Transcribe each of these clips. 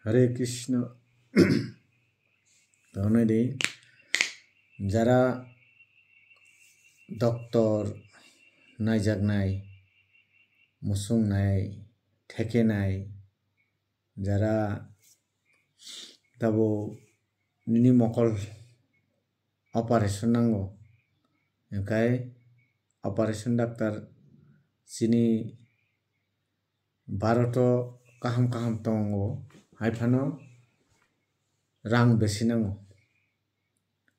হরে কৃষ্ণ তাহলে যারা ডক্টর নাইজাগনাই মুসুংনাই ঠেকেনাই যারা দাবো নিনি মকল অপারেশন নাंगौ ओंखाय অপারেশন ডাক্তার চিনি भारत काहाम काहाम दंगौ हायफानो रां बेसे नांगौ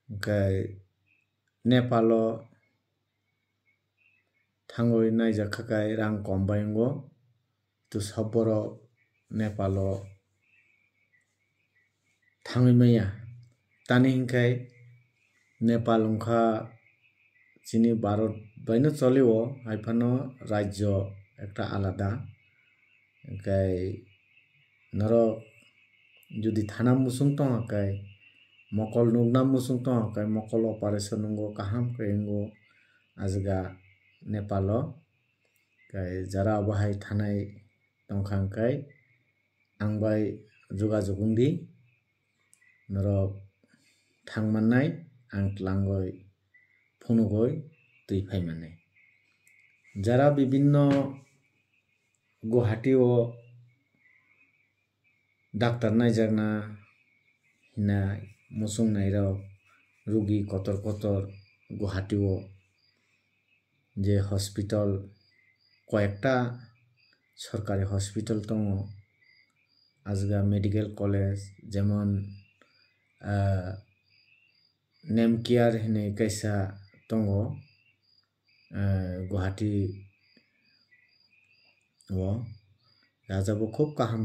ओंखाय नेपाल थांगै नायजाखाखाय रां कम बायंगौ तो सबबर नेपाल थांगै मैया तानि हिंखाय नेपाल उनखा चिनी भारत बायनो चलिओ हायफानो राज्य একটা আলাদা ओंखाय नरक जुदि थाना मुसुं तंगाखाय मकल नुगना मुसुं तंगाखाय मकल ऑपरेशन नंगौ काहाम कयंगौ आजगा नेपाल ओंखाय जरा बाहाय थानाय तंखांखाय आंबाय जुगाजुगुंदि नरक थांमाननाय आं लांगय फुनुगय दै फायमाननाय जरा विभिन्न गुवाहाटी डाक्टर नायजागना हिनाय मुसुंनाय रक रुगी कतर कतर गुवाहाटी जे हस्पिटाल कयेकटा सरकारी हस्पिटाल दङ आजगा मेडिकल कलेज जेमन नेमकेयार हिने कैसा दङ गुवाहाटी राजाबो खूब काहाम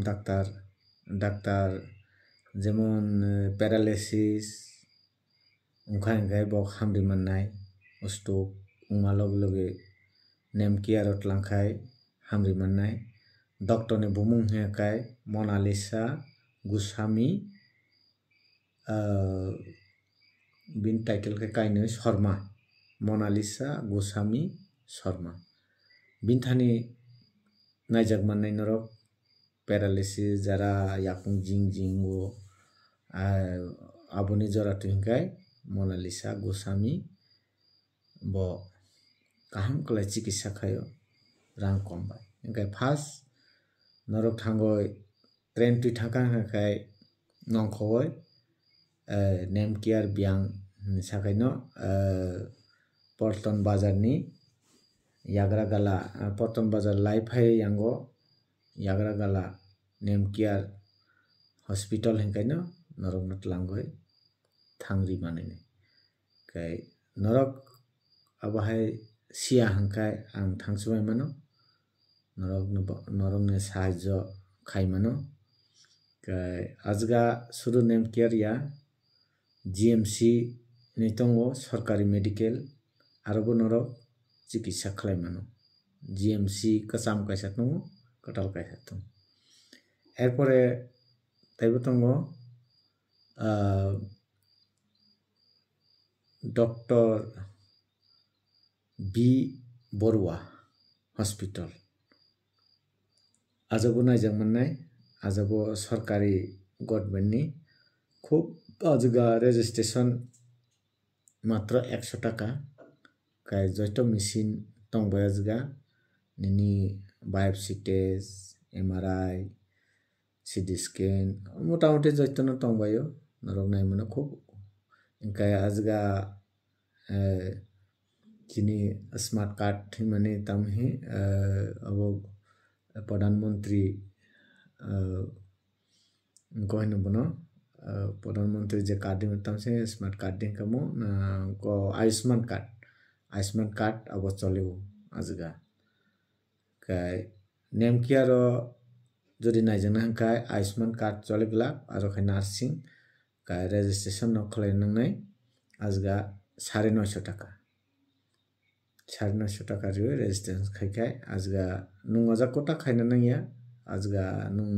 डाक्टर जेमन पैरालिसिस उनखाय उनखाय बक हामरि माननाय बुस्तु उमा लगे लगे नेमकेयारत लांखाय हामरि माननाय डॉक्टर ने बुमुं हेखाय मोनालिसा गोस्वामी बिन टाइटल के कायनो शर्मा मोनालिसा गोस्वामी शर्मा बिनथानि नायजाग माननाय नरक पैरालिसिस जरा याकुं जिं जिंगो आबुनि जरा तुहिंखाय मोनालिसा गोस्वामी ब काहाम कलाय चिकित्सा खायो रां कमबाय ओंखाय फार्स्ट नरक थांगय ट्रेन तुइ थांखां हेखाय नंखौय नेमकेयार बियां साखायनो पल्टन बाजारनि याग्रागाला पल्टन बाजार लाइफाय यांगो याग्रागाला नेमकेयार हस्पिटाल हेंखायनो नरक नत लांगय थांरि मानैनो ओंखाय नरक आबाहाय सिया हांखाय आं थांसुबाय मानो नरकनो साहाय्य खायमानो ओंखाय आजगा सुरु नेमकेयार या जीएमसी नि दंगो सरकारी मेडिकेल आरोबो नरक चिकित्सा खालायमानो जीएमसी कसाम कायसा दंगो कटाल कायसा दं एरपरे ताइबो दंगो डॉक्टर बी बरुवा हॉस्पिटल आजबो नायजाग माननाय आजबो सरकारी गवर्नमेंटनि खूब आजगा रेजिस्ट्रेशन मात्र 100 टाका काय जयतो मेसिन दंबाय आजगा निनि biopsy test MRI CT scan मोटामोटी जयतोनो दंबायो नरक नायमानो खूब ओंखाय आजगा जिनि स्मार्ट कार्ड माने तामहि अब प्रधानमंत्री गहनो बनो प्रधानमंत्री जे कार्ड में तामसे स्मार्ट कार्ड दिंकामो को आयुष्मान कार्ड अब चलेओ आजगा काय नेमकेयार जदि नायजाना हांखाय आयुष्मान कार्ड चलेगला आरो खाय नार्सिंग काय रेजिस्ट्रेशन न खालायनांनाय आजगा 950 टाका 950 टाका रियो रेजिस्ट्रेशन खायखाय आजगा नुं आजा कोटा खायना नांगिया आजगा नुं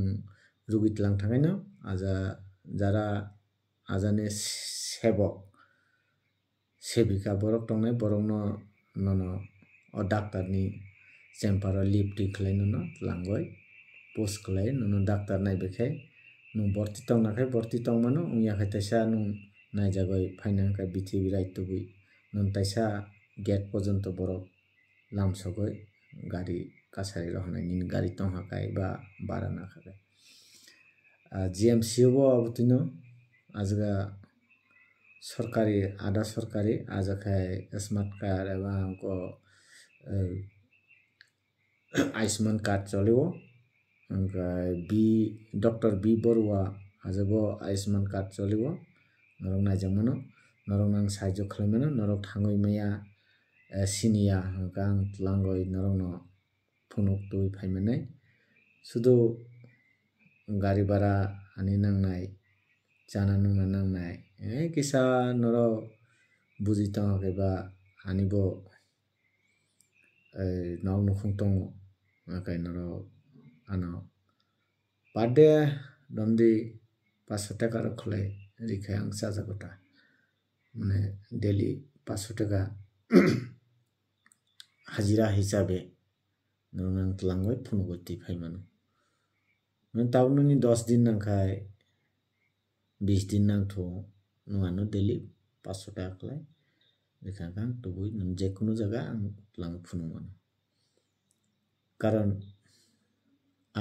रुगित लां थांगायनो आजा जरा आजाने सेबक सेबिका बरक दंनाय बरकनो ननो अ डाक्टरनि चेम्बाराव लिफ्ट खालायनो लांगय पोस्ट खालाय ननो doctor नायबेखाय nung borti tong nakai borti tong mano ungya khai taisa nung naijagoi phaina kai bithi birai tubui nung taisa gate porjonto borok lamsogoi gari kasari rok hanai nini gari tongha kai ba bara nakha kai GMC bo abutino ajaga सरकारी आधा सरकारी आज खाय smart card एबा हमको Ayushman card चलियो बी doctor B Barua आजबो आयुष्मान कार्ड चलियो नरक नायजमनो नरक नां साइजो खलमनो नरक थांगoi मैया सिनिया गां लांगoi नरक न फुनुक तुइ फाइमनाय सुदु गारि भारा ani nangnai jana nungna nangnai kisa noro buji tong keba ani bo nog nukhung tongo kai noro ano pade domdi 500 টাকা রখলে রিখায় ang sajagota মানে daily 500 টাকা হাজিরা হিসাবে নরনাং tlangoi phunugoti phaimano taununi 10 din nangkai 20 din nang tho nuano daily 500 টাকা khlai রিখাং tubui nang je kono jaga ang tlang phunumano karon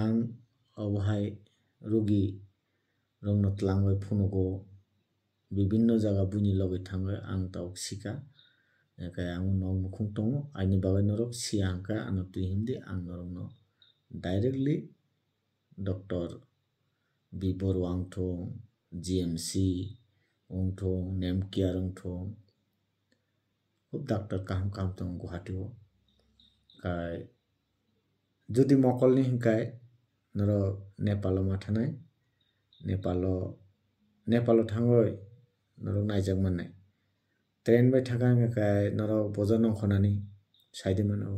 ang obhai rogi rongno tlangoi phunugo bibinno jaga buni logi thangoi ang tauk sika kai ang nog mukhung tongo aini bagai norok siangka ano tui hindi ang norokno directly doctor bibor wang thong GMC ong thong nemkiar ong thong খুব doctor কাহাম কাহাম তং গুহাটিও kai যদি মকলনি হিংকাই নর নেপাল মাথানাই নেপাল থাঙ্গই নর নাইজাক মাননাই train by থাকা হিংকাই নর বজন খনানি সাইডে মানো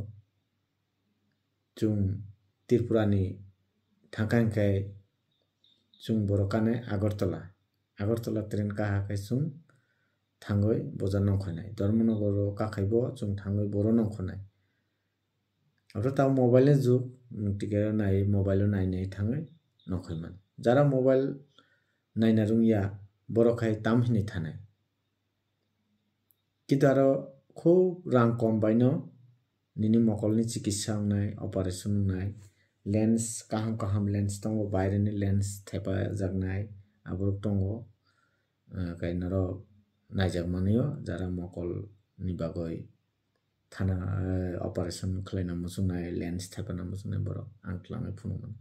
chung ত্রিপুরানি থাকা হিংকাই chung বরকানে Agartala train কাহা kai chung থাঙ্গই বজন নখনাই ধর্মনগর কাখাইবো chung থাঙ্গই বড় নখনাই ওটা তাও মোবাইলে যুগ টিকে নাই মোবাইল নাই থাঙ্গই নখইমান যারা মোবাইল নাইনা রুংয়া বড় খাই তাম হিনি থানাই কিন্তু আরো খুব রাং কম বাইনো নিনি মকলনি চিকিৎসা নাই অপারেশন নাই লেন্স কাহাম লেন্স তঙ্গ বাইরেনি লেন্স থেপা জাগনাই আবরক তঙ্গ কাইনার নাইজাক মানিও যারা মকল নিবাগই থানা অপারেশন খালাইনা মুসুংনাই লেন্স থেপানা মুসুংনাই বড় আংক্লামে ফুনুমান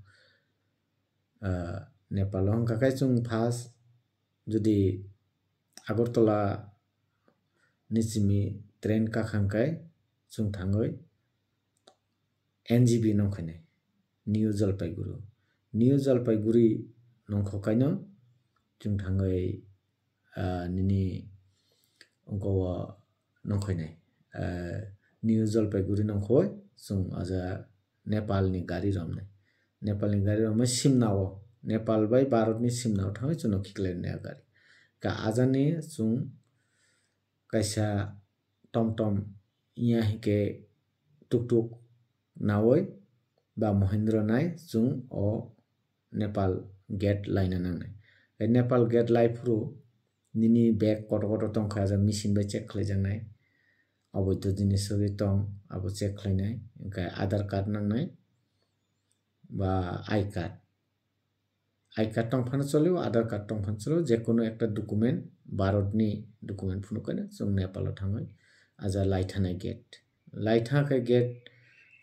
নেপাল হংকাকাই chung ফার্স্ট যদি আগরতলা নিচিমি ট্রেন কাখাংকাই chung থাঙ্গই NGB নংখাইনাই নিউ জলপাইগুড়ি নংখকাইনো chung থাঙ্গই নিনি অঙ্ক নংখাইনাই নিউ জলপাইগুড়ি নংখই chung aja नेपालनि गारि रमनाय सिमनाओ नेपाल bai भारतनि सिमनाओ थाङै chung खिख्लायनाय गारि का ajani chung kaisa tomtom iya hike tuktuk nawoi ba Mahindra nai chung o Nepal gate laina nangnai Nepal gate lai phuru nini bag koto tongkha ja machine bai check khlaijaknai অবৈধ জিনিস সবই টং আবো check খাইনাই ওমফাই আধার card নাংনাই বা I card টংফানো চলিও Aadhaar card টংফানো চলিও যে কোনো একটা document ভারতনি document ফুনুকানে जों নেপাল থাङै আজা লাইথানাই গেট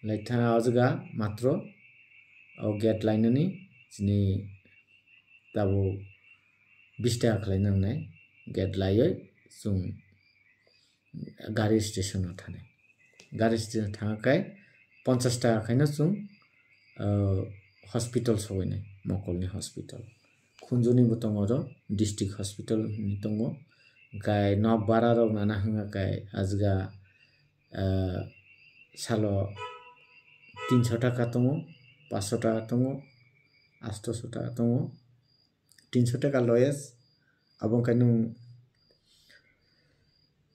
লাইথা আজगा মাত্র ও গেট লাইনানি जिनि दाबो 20 টাকা খালাই নাংনাই গেট লাইयै जों गारि स्टेशन थानाय गारि स्टेशन थाङाखाय 50 টাকা खायनो जों हस्पिटाल सगायनाय मकलनि हस्पिटाल खुंजुनि बतंग र डिस्ट्रिक्ट हस्पिटाल नि दङ गाय न बारा रग नाना हंगाखाय आजगा सालो 300 টাকা दङ 500 টাকা दङ 800 টাকা दङ 300 টাকা লয়েস abongkaino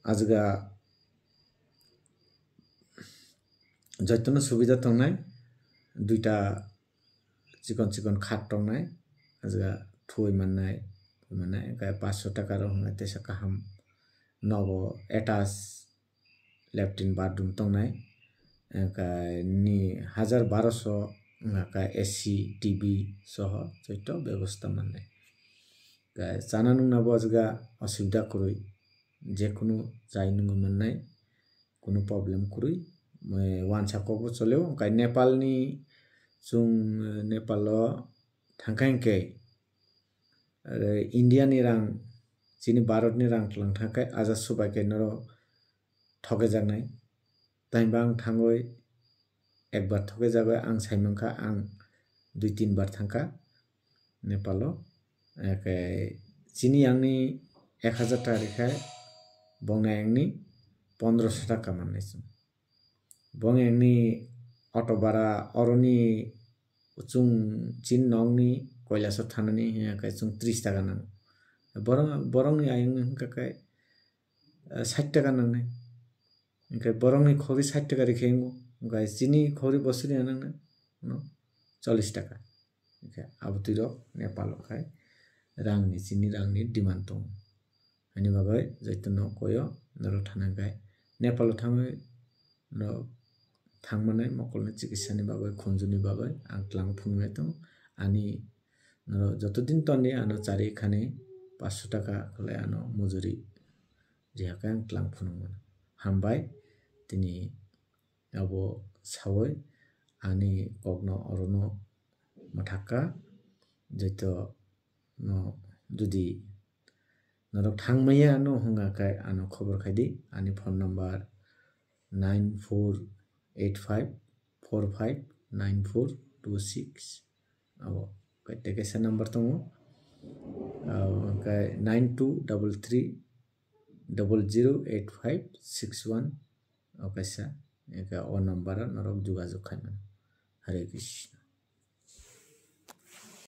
আজগা যতন সুবিধা তংনাই দুইটা চিকন খাট তংনাই আজগা थुई माने काय 500 टाका रंग तेसा kaham nogo attach latrine bathroom tongnai काय नि 1200 काय AC TV soho joito ব্যবস্থা माननाय काय जाना नुंगना बजगा असुविधा कुरुई जेकुनु जाय नुंगु माननाय कुनु प्रब्लेम कुरुई वानसा कोबो चलेओ काय नेपालनि जों नेपालो थांखायके इन्डियानि रां जिनि भारतनि रां लांथाखाय आजा सुबायके नरो ठगे जानाय ताइबा आं थांगय एक बार ठगे जाबाय आं साइमंखा आं 2-3 बार थांखा नेपालो एके जिनि आंनि 1000 तारिखाय बंनाय आंनि 1500 टाका माननायसम बंनाय आंनि अटो भारा अरनि जों चिन नंनि কৈলাসर थानानै काय जों 30 टाका नांगौ बरंनि आयंनि हंखाय 60 टाका नांनाय ओंखाय बरंनि खरि 60 टाका रिखेंगो ओंखाय जिनि खरि बसुनि नांनो न 40 टाका ओंखाय आबुतिरो नेपाल खाय रांनि जिनि रांनि डिमान्ड दं हानि बागै जैतनो कयो नरो थानांगाय नेपाल थाङै न थांमानाय मकलनि चिकित्सानि बागै खनजुनि बागै आं क्लां फुंनाय दं आनि नरो जतदिन तनि आनो चारि खाने 500 टाका खले आनो मजुरी जिहाकाय आं क्लां फुंमोन हामबाय तिनि अबो सावै आनि कग्न अरनो मथाका जैतो न जुदि नरो थांमैया नो हंगाकाय आनो खबर खायदि आनि फोन नम्बर 9485459426 अबो टेकेसा नम्बर दङ 9233008561 अकायसा एका ओ नम्बर नरक जुगाजुग खायमन हरे कृष्ण।